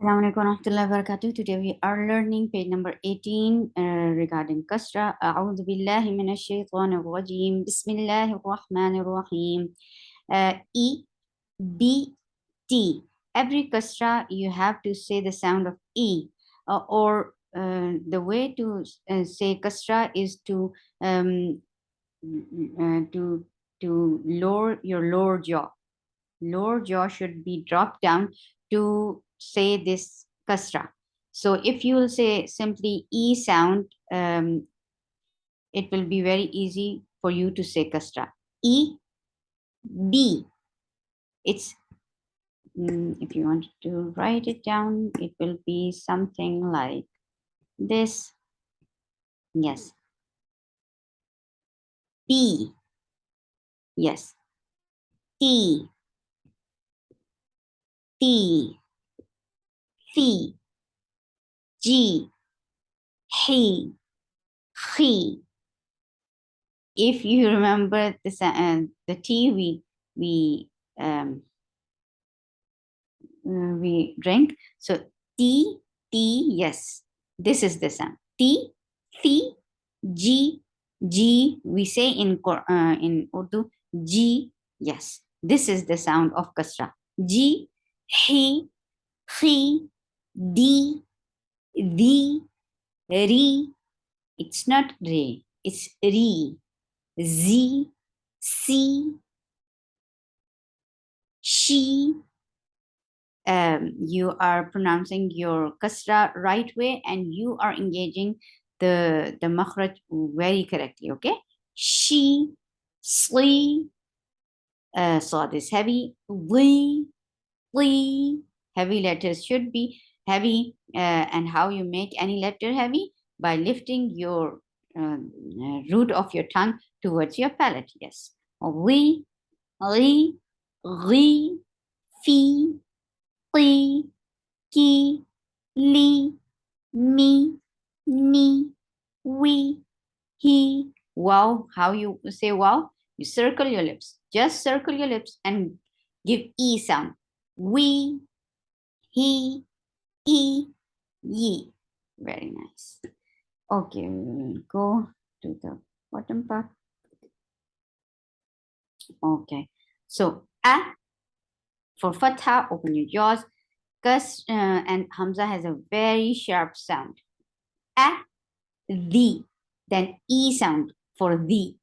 Assalamu alaikum warahmatullahi wabarakatuh. Today we are learning page number 18 regarding Kasrah. A'udhu billahi minash shaitanir rajim. Bismillahir rahmanir rahim. E, B, T. Every Kasrah you have to say the sound of E, or the way to say Kasrah is to lower your lower jaw. Lower jaw should be dropped down to say this kasra. So if you will say simply E sound, it will be very easy for you to say kasra. E, B. It's, if you want to write it down, it will be something like this. Yes. B. Yes. T. T. C. G. He. He. If you remember the T we drink. So T, yes, this is the sound. T, C, G, G. We say in Urdu, G, yes. This is the sound of kasra. G, he, D, the, re. It's not re, it's re. Z, C, she. You are pronouncing your kasra right way and you are engaging the makhraj very correctly, okay? She, sli, sad is heavy, li, heavy letters should be heavy, and how you make any letter heavy? By lifting your root of your tongue towards your palate, yes. Li, fi, Qi, ki, li, mi, ni, we, he. Wow, how you say wow? You circle your lips. Just circle your lips and give E sound. We, he, e, ye. Very nice. Okay, we will go to the bottom part. Okay, so a for fatha, open your jaws. And Hamza has a very sharp sound. A, the, then E sound for the,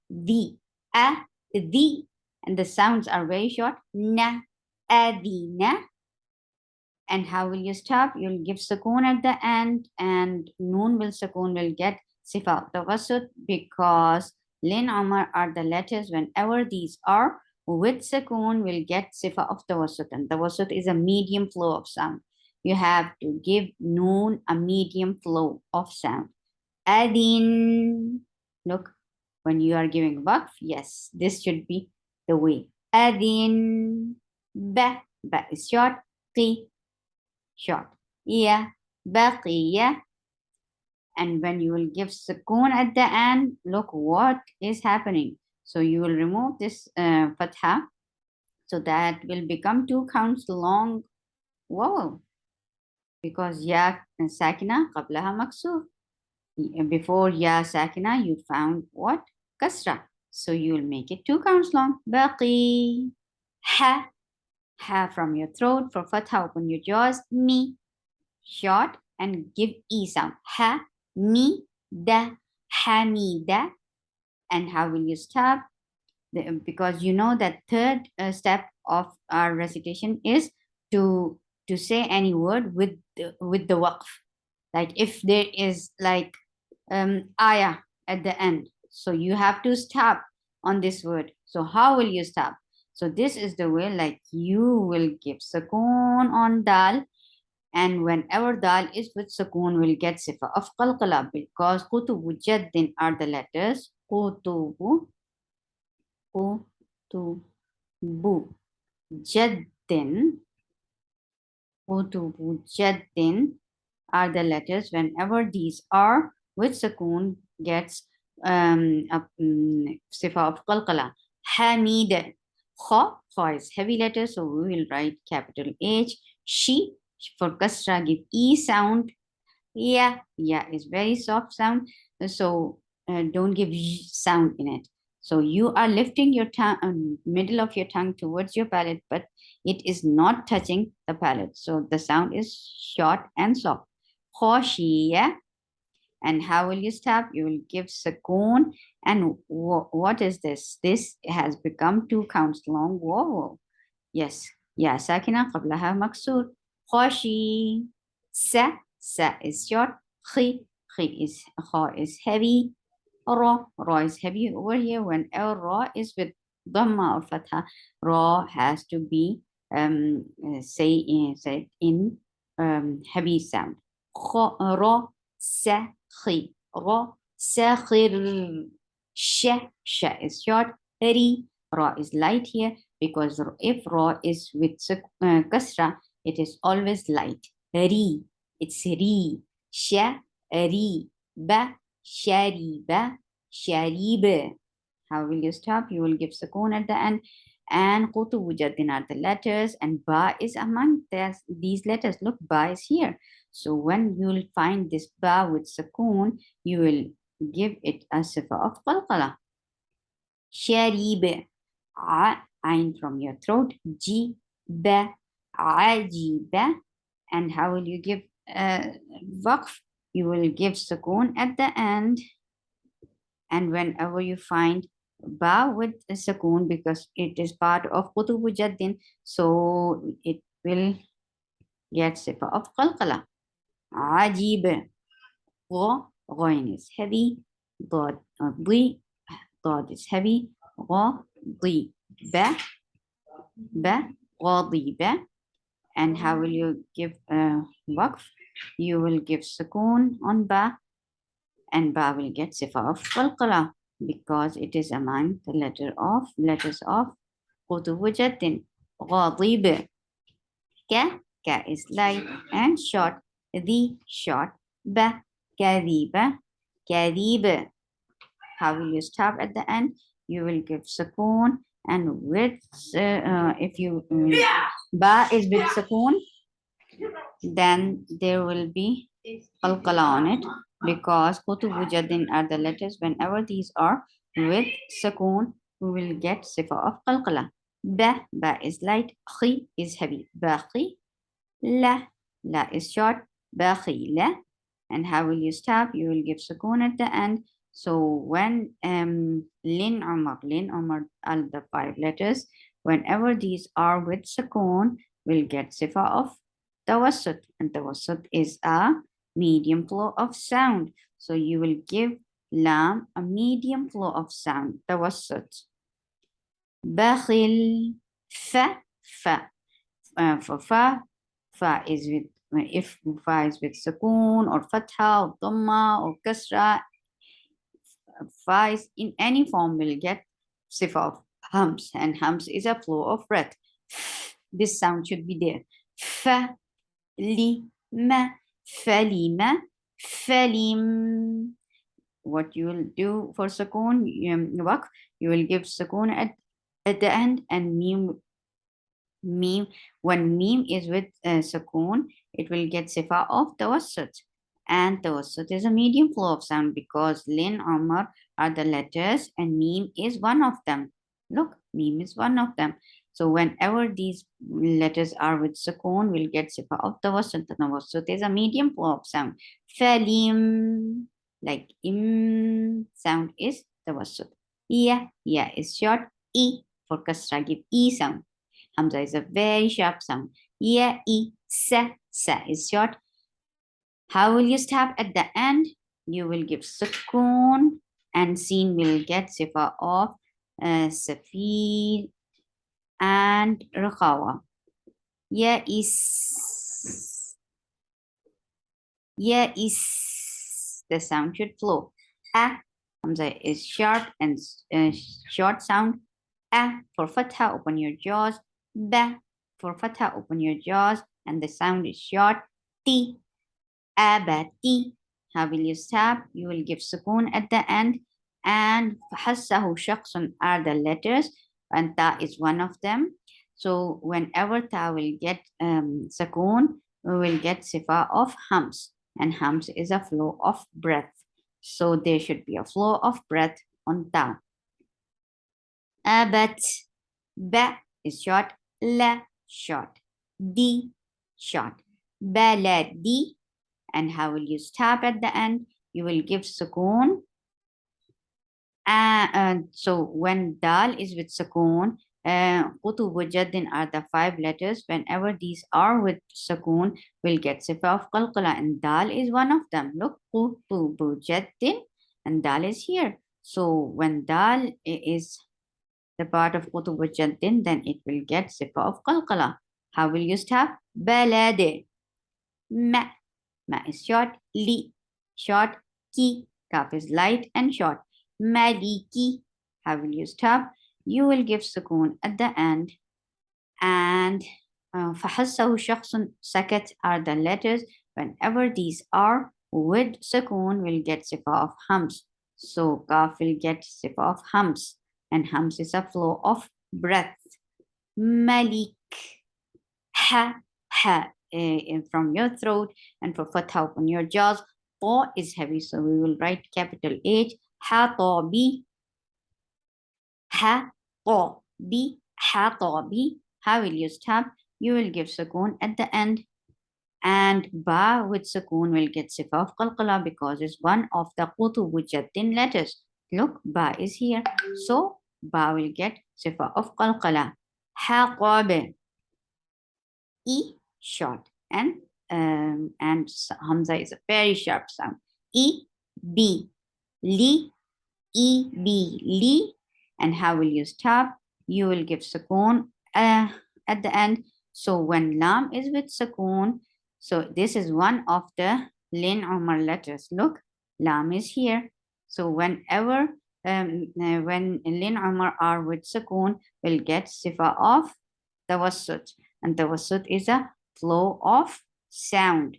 a, the, and the sounds are very short. Na, adina. And how will you stop? You'll give sukoon at the end, and noon will sukoon will get sifa tawassut, because Lin Omar are the letters. Whenever these are with sukoon, will get sifa of tawassut, and tawassut is a medium flow of sound. You have to give noon a medium flow of sound. Adin. Look, when you are giving waqf, yes, this should be the way. Adin. Ba is short. Qi, short. Yeah, baqiya. And when you will give sukoon at the end, look what is happening. So you will remove this fatha, so that will become 2 counts long vowel, because ya sakina qablaha maksur. Before ya sakina, you found what? Kasra. So you will make it 2 counts long. Baqi. Ha. Ha from your throat. For fatha, open your jaws. Mi. Short and give E sound. Ha. Mi. Da. Hamida. And how will you stop? Because you know that third step of our recitation is to say any word with the waqf. Like if there is like ayah at the end, so you have to stop on this word. So how will you stop? So this is the way, like you will give sukoon on dal, and whenever dal is with sukoon, will get sifa of qalqala, because qutubu jaddin are the letters. Qutubu jaddin, qutubu jaddin are the letters. Whenever these are with sukoon, gets sifa of qalqala. Hamid. Kha is heavy letter, so we will write capital H. She, For kasra, give E sound. Yeah is very soft sound. So don't give sound in it. So you are lifting your tongue, middle of your tongue towards your palate, but it is not touching the palate. So the sound is short and soft. Khoshiya. And how will you stop? You will give sukoon. And what is this? This has become 2 counts long vowel. Yes. Ya sakina qablaha maksur. Khoshi. Sa is short. Kha is heavy. Ra is heavy over here. Whenever ra is with dhamma or fatha, ra has to be said in heavy sound. Ra sa khi. Ra sakhir. Sha is short. Ra is light here because if ra is with kasra, it is always light. It's ri. Sha, ri. Ba, shariba, shariba. How will you stop? You will give sukoon at the end. And qutubu jaddin are the letters, and ba is among these letters. Look, ba is here. So when you will find this ba with sukoon, you will give it a sifa of qalqala. Sharib. Ain from your throat. Ji, ba, ajiba. And how will you give waqf? You will give sukoon at the end. And whenever you find ba with a sukoon, because it is part of qutubu jaddin, so it will get sifa of qalqala. Ajib. Ghain is heavy. Dad is heavy. Ghadi. Ba. Ghadiba. And how will you give waqf? You will give sukoon on ba, and ba will get sifa of qalqala because it is among the letters of qutubu jaddin. Ghadib. Ka is light and short. The short. Ba, kadhiba, kadhib. How will you stop at the end? You will give sukoon, and with if you ba is with sukoon, then there will be qalqala on it because qutubu jaddin are the letters. Whenever these are with sukoon, we will get sifa of qalqala. Ba is light. Khi is heavy. Baqi. La is short. Baqila. And how will you stop? You will give sukoon at the end. So when Lin Umar are the 5 letters. Whenever these are with sukoon, we'll get sifa of tawassut. And tawassut is a medium flow of sound. So you will give lam a medium flow of sound. Tawassut. Bakhil. Fa. For fa is with, if fa is with sukoon or fatha or dhamma or kasra, fa is in any form will get sifa of hums, and hums is a flow of breath. This sound should be there. Fa, li, ma, falima, falim. What you will do for sukoon, waqf, you will give sukoon at the end, and meme, when meme is with sukoon, it will get sifa of tawassut. And tawassut is a medium flow of sound because Lin Umar are the letters and meme is one of them. Look, meme is one of them. So whenever these letters are with sukoon, we'll get sifa of tawassut. Tawassut is a medium flow of sound. Falim, like im sound is tawassut. Ya is short. E for kasra, give E sound. Hamza is a very sharp sound. Ya, E, sa is short. How will you stop at the end? You will give sukoon, and sin will get sifa of safir and rakhawa. Ya is, the sound should flow. Hamza is sharp and short sound. For fatha, open your jaws. Ba for fatha, open your jaws, and the sound is short. Ti, abati. How will you stop? You will give sukoon at the end. And hassahu shakhsun are the letters, and ta is one of them. So whenever ta will get sukoon, we will get sifa of hums, and hums is a flow of breath. So there should be a flow of breath on ta. Abat, ba is short, la short, di short, baladi. And how will you stop at the end? You will give sukoon. So when dal is with sukoon, qutubu jaddin are the 5 letters. Whenever these are with sukoon, we'll get sifa of qalqala, and dal is one of them. Look, qutubu jaddin, and dal is here. So when dal is the part of qutubu jaddin, then it will get sifa of qalqala. How will you stop? Balade. Ma is short, li short, ki, kaf is light and short. Maliki. How will you stop? You will give sukoon at the end. And فحسه شخص sakat are the letters. Whenever these are with sukoon, we'll get sifa of hums. So kaf will get sifa of hums, and hums is a flow of breath. Malik. Ha, ha. From your throat, and for fatha on your jaws. Ta is heavy, so we will write capital H. Ha ta bi. Ha ta bi. Ha ta bi. How will you stop? You will give sukoon at the end, and ba with sukoon will get sifa of qalqala because it's one of the qutubu jaddin letters. Look, ba is here, so ba will get sifa of qalqala. Ha qabe. E short, and hamza is a very sharp sound. E b, li, e b, li. And how will you stop? You will give sukoon at the end. So when lam is with sukoon, so this is one of the lin umar letters. Look, lam is here. So whenever when lin umar are with sukoon, we'll get sifa of tawassut. And tawassut is a flow of sound,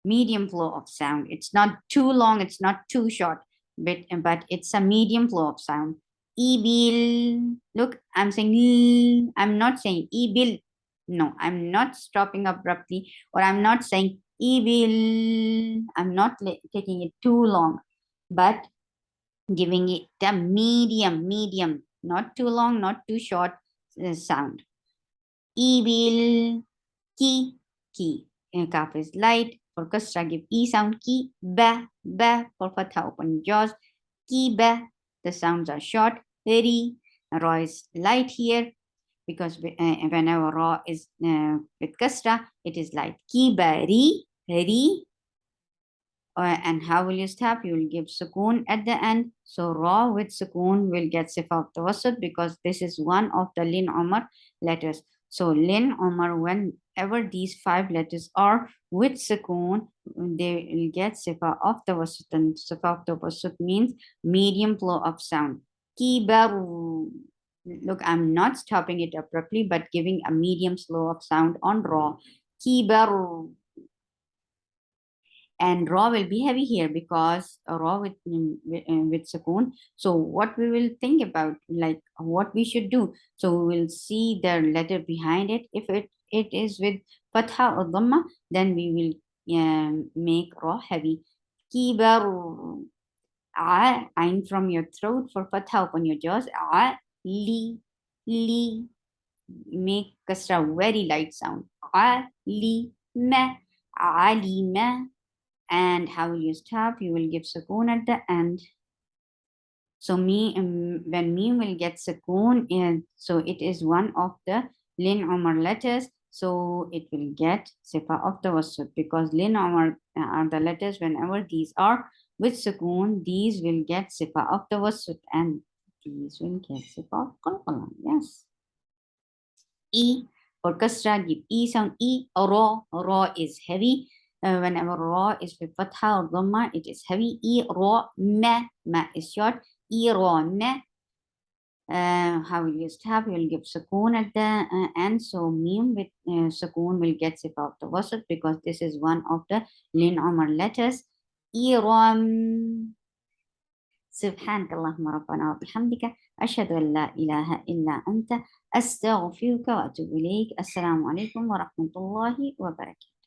medium flow of sound. It's not too long, it's not too short, but it's a medium flow of sound. Ibil. Look, I'm saying, I'm not saying ibil. No, I'm not stopping abruptly, or I'm not saying ibil. I'm not taking it too long, but giving it a medium, not too long, not too short sound. Ibil, ki, kaf is light. For kasra, give e sound, ki, ba, for fatha, open jaws, ki, ba. The sounds are short. Ri, ra is light here because whenever ra is with kasra, it is light. Ki, ba, ri. And how will you stop? You will give sukoon at the end. So ra with sukoon will get sifa of tawassut because this is one of the lin umar letters. So lin umar, whenever these 5 letters are with sukoon, they will get sifa of tawassut. And sifa of tawassut means medium flow of sound. Kibaru. Look, I'm not stopping it abruptly, but giving a medium flow of sound on ra. Kibaru. And ra will be heavy here because ra with sukoon. So what we will think about, like what we should do. So we will see the letter behind it. If it is with fatha or dhamma, then we will make ra heavy. Kibar. Ain from your throat. For fatha, open your jaws. Li. Make kasra very light sound. Alima. Alima. And how will you stop? You will give sukoon at the end. So when mim will get sukoon, so it is one of the lin umar letters. So it will get sifa of tawassut because lin umar are the letters. Whenever these are with sukoon, these will get sifa of tawassut, and these will get sifa of qalqala. Yes. E for kasra, give e sound. E. Ra is heavy. Whenever ra is with fatha or dhamma, it is heavy. E ra ma is short. E ra ma. How will you stop? You will give sukoon at the end. So mim with sukoon will get sifa of tawassut because this is one of the lin umar letters. Iram. سبحانك اللهم ربنا وبحمدك أشهد أن لا إله إلا أنت أستغفرك وأتوب إليك. السلام عليكم ورحمة الله وبركاته.